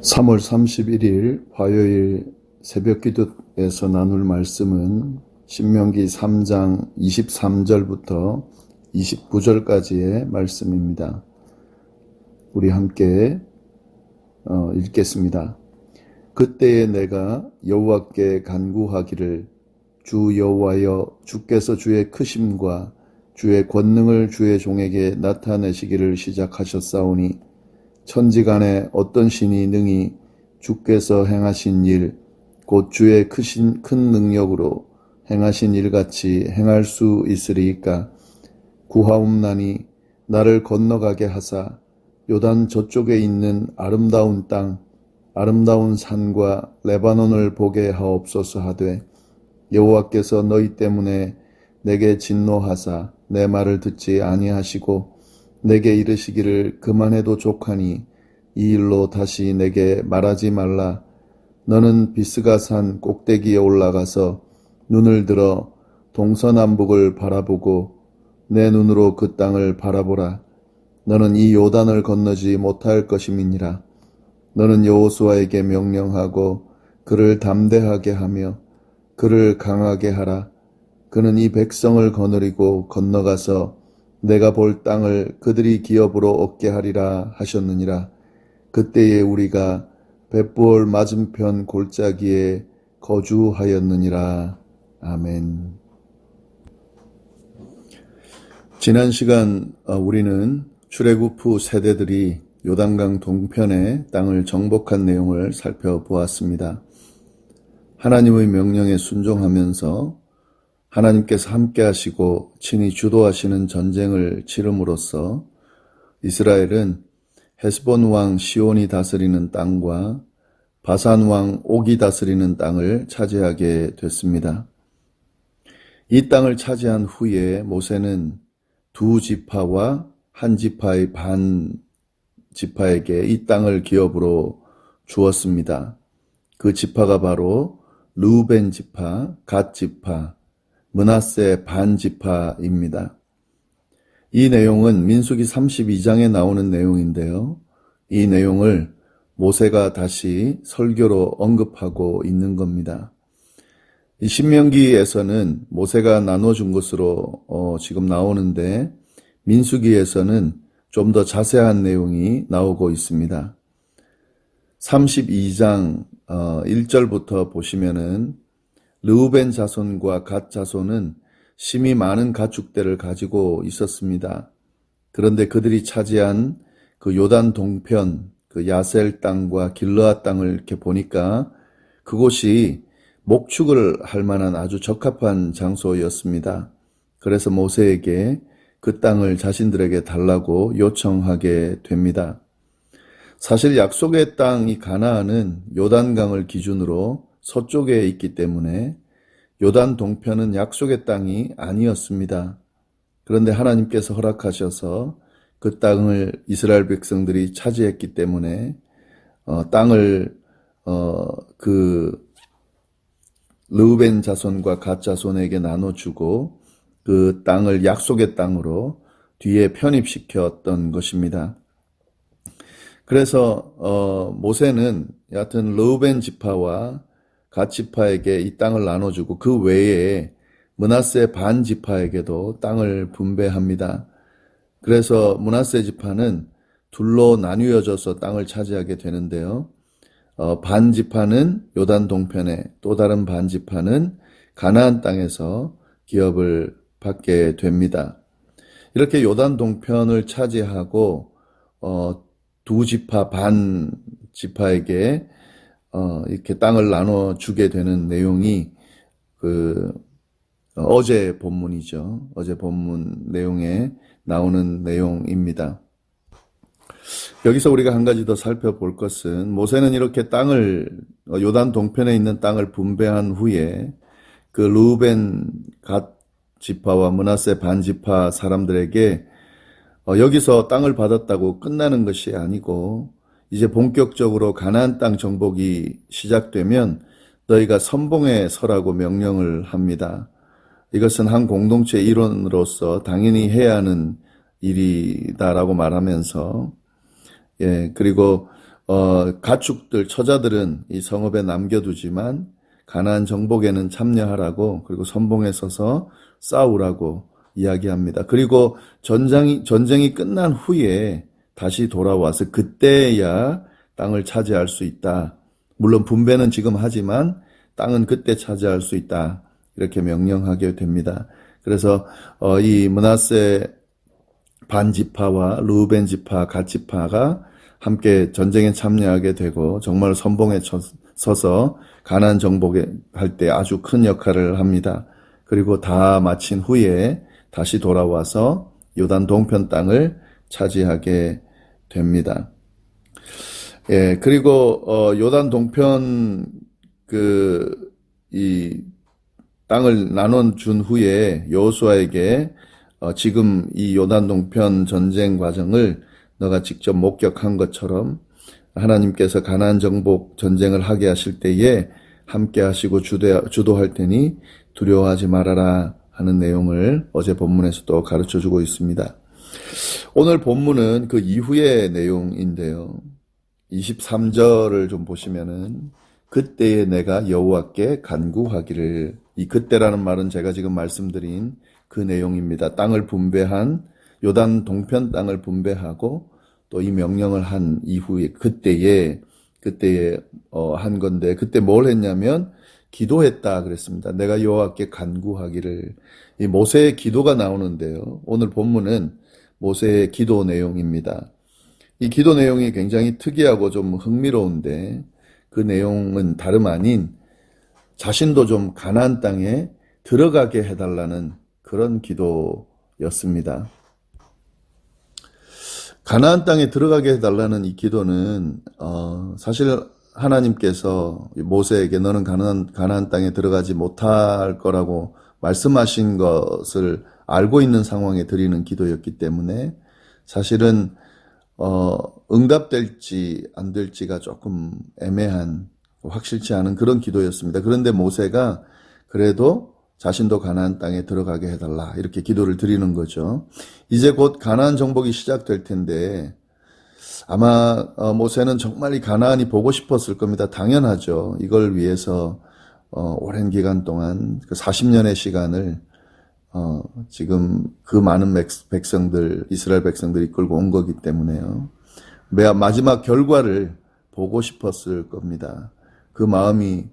3월 31일 화요일 새벽기도에서 나눌 말씀은 신명기 3장 23절부터 29절까지의 말씀입니다. 우리 함께 읽겠습니다. 그때에 내가 여호와께 간구하기를 주 여호와여, 주께서 주의 크심과 주의 권능을 주의 종에게 나타내시기를 시작하셨사오니 천지간에 어떤 신이 능히 주께서 행하신 일, 곧 주의 큰 능력으로 행하신 일같이 행할 수 있으리이까? 구하옵나니 나를 건너가게 하사 요단 저쪽에 있는 아름다운 땅, 아름다운 산과 레바논을 보게 하옵소서 하되, 여호와께서 너희 때문에 내게 진노하사 내 말을 듣지 아니하시고 내게 이르시기를 그만해도 족하니 이 일로 다시 내게 말하지 말라. 너는 비스가산 꼭대기에 올라가서 눈을 들어 동서남북을 바라보고 내 눈으로 그 땅을 바라보라. 너는 이 요단을 건너지 못할 것임이니라. 너는 여호수아에게 명령하고 그를 담대하게 하며 그를 강하게 하라. 그는 이 백성을 거느리고 건너가서 내가 볼 땅을 그들이 기업으로 얻게 하리라 하셨느니라. 그때에 우리가 벳부올 맞은편 골짜기에 거주하였느니라. 아멘. 지난 시간 우리는 출애굽 후 세대들이 요단강 동편의 땅을 정복한 내용을 살펴보았습니다. 하나님의 명령에 순종하면서 하나님께서 함께 하시고 친히 주도하시는 전쟁을 치름으로써 이스라엘은 헤스본 왕 시온이 다스리는 땅과 바산 왕 옥이 다스리는 땅을 차지하게 됐습니다. 이 땅을 차지한 후에 모세는 두 지파와 한 지파의 반 지파에게 이 땅을 기업으로 주었습니다. 그 지파가 바로 르우벤 지파, 갓 지파, 므낫세 반 지파입니다. 이 내용은 민수기 32장에 나오는 내용인데요. 이 내용을 모세가 다시 설교로 언급하고 있는 겁니다. 이 신명기에서는 모세가 나눠준 것으로 지금 나오는데 민수기에서는 좀 더 자세한 내용이 나오고 있습니다. 32장 1절부터 보시면은 르우벤 자손과 갓 자손은 심히 많은 가축대를 가지고 있었습니다. 그런데 그들이 차지한 그 요단 동편, 그 야셀 땅과 길르앗 땅을 이렇게 보니까 그곳이 목축을 할 만한 아주 적합한 장소였습니다. 그래서 모세에게 그 땅을 자신들에게 달라고 요청하게 됩니다. 사실 약속의 땅 이 가나안은 요단강을 기준으로 서쪽에 있기 때문에 요단 동편은 약속의 땅이 아니었습니다. 그런데 하나님께서 허락하셔서 그 땅을 이스라엘 백성들이 차지했기 때문에 땅을 그 르우벤 자손과 갓 자손에게 나눠주고 그 땅을 약속의 땅으로 뒤에 편입시켰던 것입니다. 그래서 모세는 여하튼 르우벤 지파와 갓 지파에게 이 땅을 나눠주고 그 외에 므낫세 반 지파에게도 땅을 분배합니다. 그래서 므낫세 지파는 둘로 나뉘어져서 땅을 차지하게 되는데요. 반 지파는 요단 동편에, 또 다른 반 지파는 가나안 땅에서 기업을 받게 됩니다. 이렇게 요단 동편을 차지하고 두 지파 반 지파에게 이렇게 땅을 나눠주게 되는 내용이 어제 본문이죠. 어제 본문 내용에 나오는 내용입니다. 여기서 우리가 한 가지 더 살펴볼 것은 모세는 이렇게 땅을 요단 동편에 있는 땅을 분배한 후에 그 르우벤 갓 지파와 므낫세 반 지파 사람들에게 여기서 땅을 받았다고 끝나는 것이 아니고 이제 본격적으로 가나안 땅 정복이 시작되면 너희가 선봉에 서라고 명령을 합니다. 이것은 한 공동체 일원으로서 당연히 해야 하는 일이다라고 말하면서 그리고 가축들, 처자들은 이 성읍에 남겨두지만 가나안 정복에는 참여하라고, 그리고 선봉에 서서 싸우라고 이야기합니다. 그리고 전쟁이 끝난 후에 다시 돌아와서 그때야 땅을 차지할 수 있다. 물론 분배는 지금 하지만 땅은 그때 차지할 수 있다. 이렇게 명령하게 됩니다. 그래서 이 므낫세 반지파와 르우벤 지파, 갓 지파가 함께 전쟁에 참여하게 되고 정말 선봉에 서서 가나안 정복에 할 때 아주 큰 역할을 합니다. 그리고 다 마친 후에 다시 돌아와서 요단 동편 땅을 차지하게 됩니다. 예, 그리고 요단 동편 이 땅을 나눠준 후에 여호수아에게 지금 이 요단 동편 전쟁 과정을 너가 직접 목격한 것처럼 하나님께서 가나안 정복 전쟁을 하게 하실 때에 함께 하시고 주도할 테니 두려워하지 말아라 하는 내용을 어제 본문에서 또 가르쳐주고 있습니다. 오늘 본문은 그 이후의 내용인데요. 23절을 좀 보시면은 그때에 내가 여호와께 간구하기를, 이 그때라는 말은 제가 지금 말씀드린 그 내용입니다. 땅을 분배한 요단 동편 땅을 분배하고 또 이 명령을 한 이후에 그때에 한 건데, 그때 뭘 했냐면 기도했다 그랬습니다. 내가 여호와께 간구하기를. 이 모세의 기도가 나오는데요. 오늘 본문은 모세의 기도 내용입니다. 이 기도 내용이 굉장히 특이하고 좀 흥미로운데 그 내용은 다름 아닌 자신도 좀 가나안 땅에 들어가게 해달라는 그런 기도였습니다. 가나안 땅에 들어가게 해달라는 이 기도는 사실 하나님께서 모세에게 너는 가나안 땅에 들어가지 못할 거라고 말씀하신 것을 알고 있는 상황에 드리는 기도였기 때문에 사실은 응답될지 안 될지가 조금 애매한, 확실치 않은 그런 기도였습니다. 그런데 모세가 그래도 자신도 가나안 땅에 들어가게 해달라 이렇게 기도를 드리는 거죠. 이제 곧 가나안 정복이 시작될 텐데 아마 모세는 정말 이 가나안이 보고 싶었을 겁니다. 당연하죠. 이걸 위해서 오랜 기간 동안 그 40년의 시간을 지금 그 많은 백성들, 이스라엘 백성들이 이끌고 온 거기 때문에요. 마지막 결과를 보고 싶었을 겁니다. 그 마음이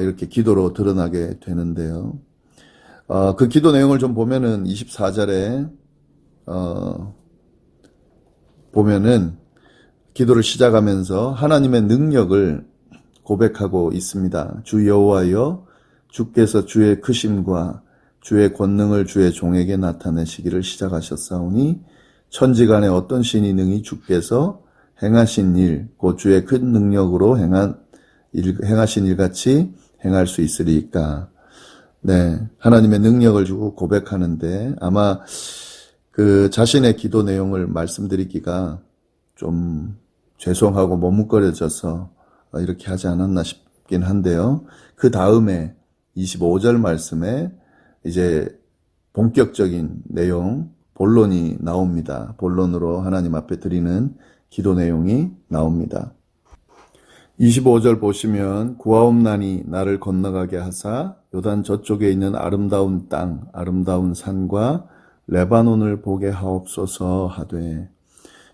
이렇게 기도로 드러나게 되는데요. 그 기도 내용을 좀 보면은 24절에 보면은 기도를 시작하면서 하나님의 능력을 고백하고 있습니다. 주 여호와여, 주께서 주의 크심과 주의 권능을 주의 종에게 나타내시기를 시작하셨사오니 천지간에 어떤 신이 능히 주께서 행하신 일, 곧 주의 큰 능력으로 행하신 일같이 행할 수 있으리이까. 네, 하나님의 능력을 주고 고백하는데 아마 그 자신의 기도 내용을 말씀드리기가 좀 죄송하고 머뭇거려져서 이렇게 하지 않았나 싶긴 한데요. 그 다음에 25절 말씀에 이제 본격적인 내용, 본론이 나옵니다. 본론으로 하나님 앞에 드리는 기도 내용이 나옵니다. 25절 보시면 구하옵나니 나를 건너가게 하사 요단 저쪽에 있는 아름다운 땅, 아름다운 산과 레바논을 보게 하옵소서 하되,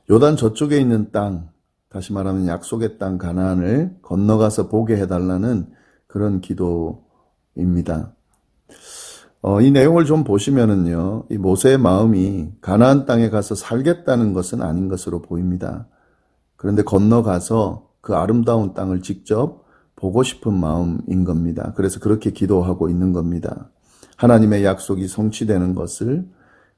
요단 저쪽에 있는 땅, 다시 말하면 약속의 땅 가나안을 건너가서 보게 해달라는 그런 기도입니다. 이 내용을 좀 보시면은요, 이 모세의 마음이 가나안 땅에 가서 살겠다는 것은 아닌 것으로 보입니다. 그런데 건너가서 그 아름다운 땅을 직접 보고 싶은 마음인 겁니다. 그래서 그렇게 기도하고 있는 겁니다. 하나님의 약속이 성취되는 것을,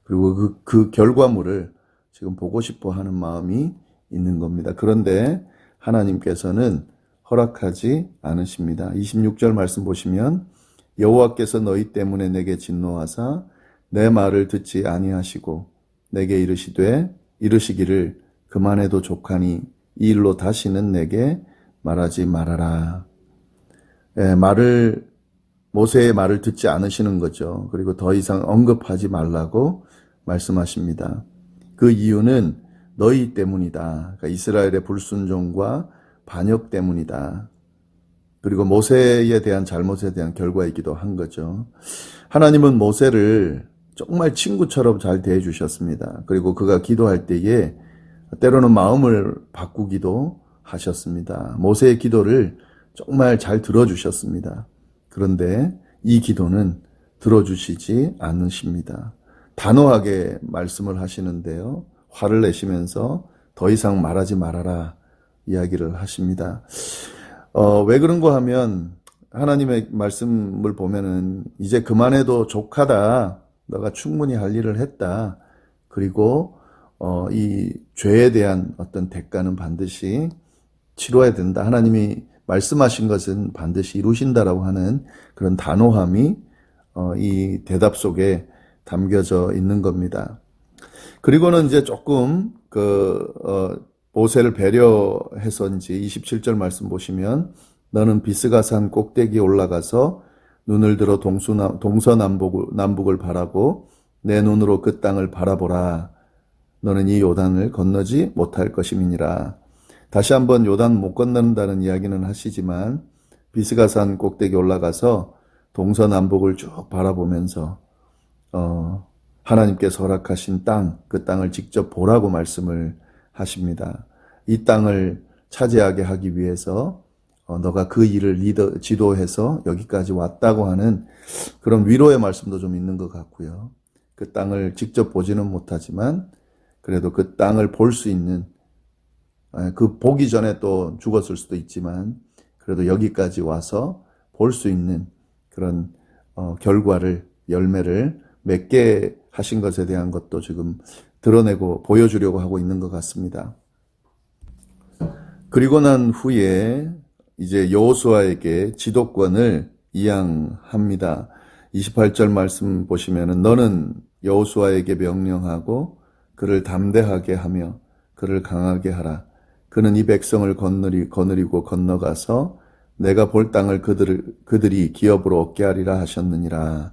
그리고 그 결과물을 지금 보고 싶어 하는 마음이 있는 겁니다. 그런데 하나님께서는 허락하지 않으십니다. 26절 말씀 보시면 여호와께서 너희 때문에 내게 진노하사 내 말을 듣지 아니하시고 내게 이르시기를 그만해도 족하니 이 일로 다시는 내게 말하지 말아라. 모세의 말을 듣지 않으시는 거죠. 그리고 더 이상 언급하지 말라고 말씀하십니다. 그 이유는 너희 때문이다. 그러니까 이스라엘의 불순종과 반역 때문이다. 그리고 모세에 대한 잘못에 대한 결과이기도 한 거죠. 하나님은 모세를 정말 친구처럼 잘 대해주셨습니다. 그리고 그가 기도할 때에 때로는 마음을 바꾸기도 하셨습니다. 모세의 기도를 정말 잘 들어주셨습니다. 그런데 이 기도는 들어주시지 않으십니다. 단호하게 말씀을 하시는데요. 화를 내시면서 더 이상 말하지 말아라 이야기를 하십니다. 왜 그런가 하면 하나님의 말씀을 보면은 이제 그만해도 족하다. 너가 충분히 할 일을 했다. 그리고 이 죄에 대한 어떤 대가는 반드시 치러야 된다. 하나님이 말씀하신 것은 반드시 이루신다라고 하는 그런 단호함이 이 대답 속에 담겨져 있는 겁니다. 그리고는 이제 조금 모세를 배려해서인지 27절 말씀 보시면 너는 비스가산 꼭대기에 올라가서 눈을 들어 동서남북을 바라고 내 눈으로 그 땅을 바라보라. 너는 이 요단을 건너지 못할 것임이니라. 다시 한번 요단 못 건넌다는 이야기는 하시지만 비스가산 꼭대기에 올라가서 동서남북을 쭉 바라보면서 하나님께서 허락하신 땅, 그 땅을 직접 보라고 말씀을 하십니다. 이 땅을 차지하게 하기 위해서 너가 그 일을 지도해서 여기까지 왔다고 하는 그런 위로의 말씀도 좀 있는 것 같고요. 그 땅을 직접 보지는 못하지만 그래도 그 땅을 볼 수 있는, 그 보기 전에 또 죽었을 수도 있지만 그래도 여기까지 와서 볼 수 있는 그런 결과를, 열매를 맺게 하신 것에 대한 것도 지금 드러내고 보여주려고 하고 있는 것 같습니다. 그리고 난 후에 이제 여호수아에게 지도권을 이양합니다. 28절 말씀 보시면은 너는 여호수아에게 명령하고 그를 담대하게 하며 그를 강하게 하라. 그는 이 백성을 거느리고 건너가서 내가 볼 땅을 그들이 기업으로 얻게 하리라 하셨느니라.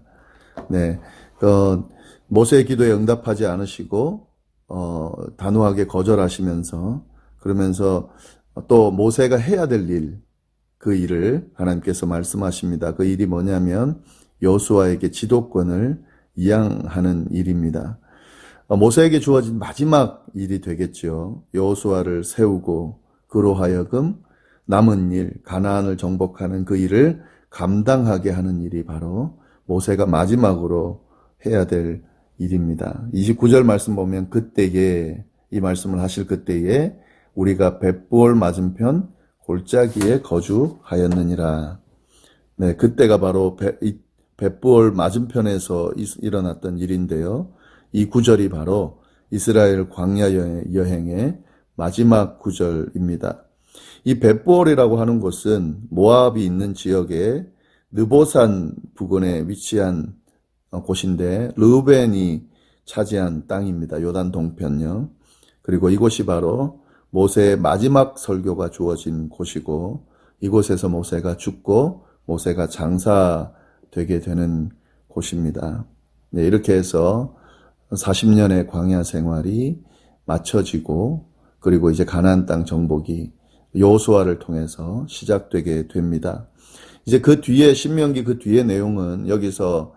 네, 모세의 기도에 응답하지 않으시고 단호하게 거절하시면서 그러면서 또 모세가 해야 될 일, 그 일을 하나님께서 말씀하십니다. 그 일이 뭐냐면 여호수아에게 지도권을 이양하는 일입니다. 모세에게 주어진 마지막 일이 되겠죠. 여호수아를 세우고 그로 하여금 남은 일, 가나안을 정복하는 그 일을 감당하게 하는 일이 바로 모세가 마지막으로 해야 될 일입니다. 29절 말씀 보면 그때에, 이 말씀을 하실 그때에 우리가 벳부올 맞은편 골짜기에 거주하였느니라. 네, 그때가 바로 벳부올 맞은편에서 일어났던 일인데요. 이 구절이 바로 이스라엘 광야 여행의 마지막 구절입니다. 이 벳부올이라고 하는 곳은 모압이 있는 지역의 느보산 부근에 위치한 곳인데 르우벤이 차지한 땅입니다. 요단 동편요. 그리고 이곳이 바로 모세의 마지막 설교가 주어진 곳이고 이곳에서 모세가 죽고 모세가 장사되게 되는 곳입니다. 네, 이렇게 해서 40년의 광야 생활이 마쳐지고 그리고 이제 가나안 땅 정복이 여호수아를 통해서 시작되게 됩니다. 이제 그 뒤에 신명기 그 뒤의 내용은 여기서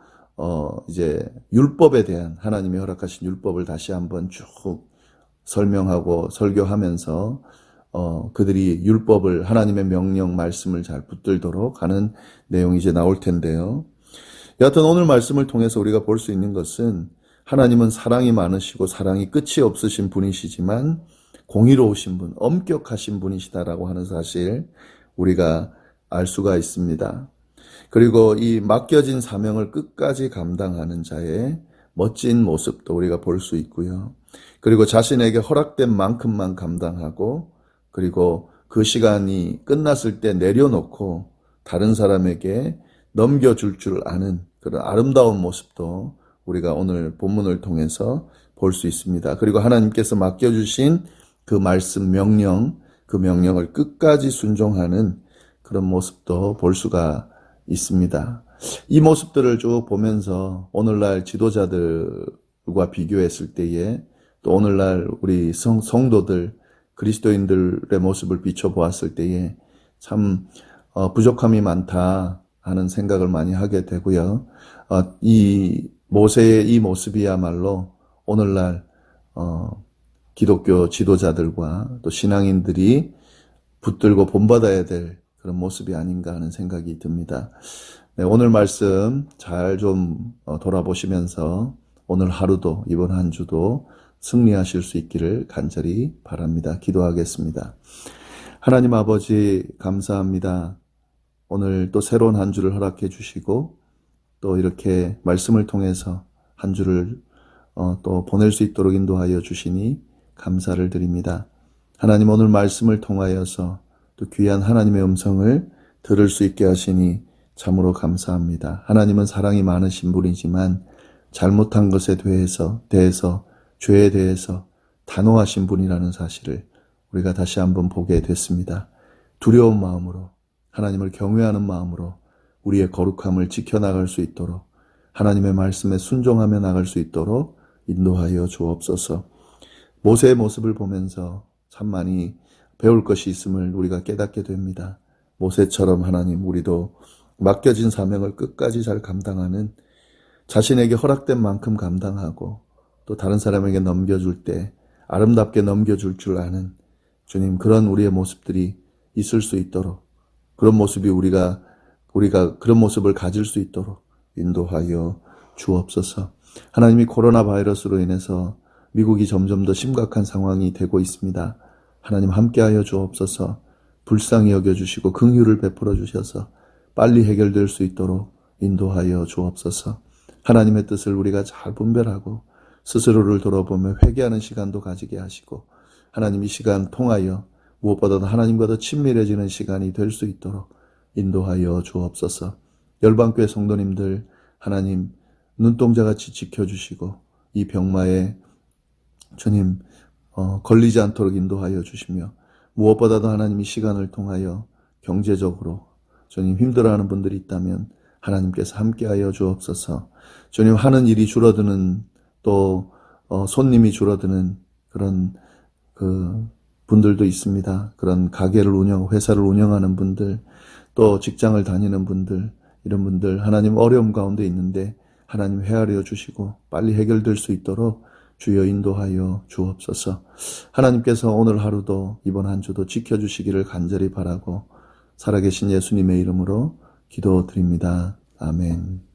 이제 율법에 대한 하나님이 허락하신 율법을 다시 한번 쭉 설명하고 설교하면서 그들이 율법을 하나님의 명령 말씀을 잘 붙들도록 하는 내용이 이제 나올 텐데요. 여하튼 오늘 말씀을 통해서 우리가 볼 수 있는 것은 하나님은 사랑이 많으시고 사랑이 끝이 없으신 분이시지만 공의로우신 분, 엄격하신 분이시다라고 하는 사실 우리가 알 수가 있습니다. 그리고 이 맡겨진 사명을 끝까지 감당하는 자의 멋진 모습도 우리가 볼 수 있고요. 그리고 자신에게 허락된 만큼만 감당하고 그리고 그 시간이 끝났을 때 내려놓고 다른 사람에게 넘겨줄 줄 아는 그런 아름다운 모습도 우리가 오늘 본문을 통해서 볼 수 있습니다. 그리고 하나님께서 맡겨주신 그 말씀 명령, 그 명령을 끝까지 순종하는 그런 모습도 볼 수가 있습니다. 이 모습들을 쭉 보면서 오늘날 지도자들과 비교했을 때에 또 오늘날 우리 성도들 그리스도인들의 모습을 비춰보았을 때에 참 부족함이 많다 하는 생각을 많이 하게 되고요. 이 모세의 이 모습이야말로 오늘날 기독교 지도자들과 또 신앙인들이 붙들고 본받아야 될 그런 모습이 아닌가 하는 생각이 듭니다. 네, 오늘 말씀 잘 좀 돌아보시면서 오늘 하루도 이번 한 주도 승리하실 수 있기를 간절히 바랍니다. 기도하겠습니다. 하나님 아버지 감사합니다. 오늘 또 새로운 한 주를 허락해 주시고 또 이렇게 말씀을 통해서 한 주를 또 보낼 수 있도록 인도하여 주시니 감사를 드립니다. 하나님 오늘 말씀을 통하여서 또 귀한 하나님의 음성을 들을 수 있게 하시니 참으로 감사합니다. 하나님은 사랑이 많으신 분이지만 잘못한 것에 대해서 죄에 대해서 단호하신 분이라는 사실을 우리가 다시 한번 보게 됐습니다. 두려운 마음으로 하나님을 경외하는 마음으로 우리의 거룩함을 지켜나갈 수 있도록 하나님의 말씀에 순종하며 나갈 수 있도록 인도하여 주옵소서. 모세의 모습을 보면서 참 많이 배울 것이 있음을 우리가 깨닫게 됩니다. 모세처럼 하나님 우리도 맡겨진 사명을 끝까지 잘 감당하는 자신에게 허락된 만큼 감당하고 또 다른 사람에게 넘겨줄 때 아름답게 넘겨줄 줄 아는 주님 그런 우리의 모습들이 있을 수 있도록 그런 모습이 우리가 그런 모습을 가질 수 있도록 인도하여 주옵소서. 하나님이 코로나 바이러스로 인해서 미국이 점점 더 심각한 상황이 되고 있습니다. 하나님 함께하여 주옵소서. 불쌍히 여겨주시고 긍휼을 베풀어 주셔서 빨리 해결될 수 있도록 인도하여 주옵소서. 하나님의 뜻을 우리가 잘 분별하고 스스로를 돌아보며 회개하는 시간도 가지게 하시고 하나님 이 시간 통하여 무엇보다도 하나님과 더 친밀해지는 시간이 될 수 있도록 인도하여 주옵소서. 열방교회 성도님들 하나님 눈동자같이 지켜주시고 이 병마에 주님 걸리지 않도록 인도하여 주시며 무엇보다도 하나님 이 시간을 통하여 경제적으로 주님 힘들어하는 분들이 있다면 하나님께서 함께하여 주옵소서. 주님 하는 일이 줄어드는 또 손님이 줄어드는 그런 분들도 있습니다. 그런 가게를 회사를 운영하는 분들, 또 직장을 다니는 분들, 이런 분들 하나님 어려움 가운데 있는데 하나님 헤아려 주시고 빨리 해결될 수 있도록 주여 인도하여 주옵소서. 하나님께서 오늘 하루도 이번 한 주도 지켜주시기를 간절히 바라고 살아계신 예수님의 이름으로 기도드립니다. 아멘.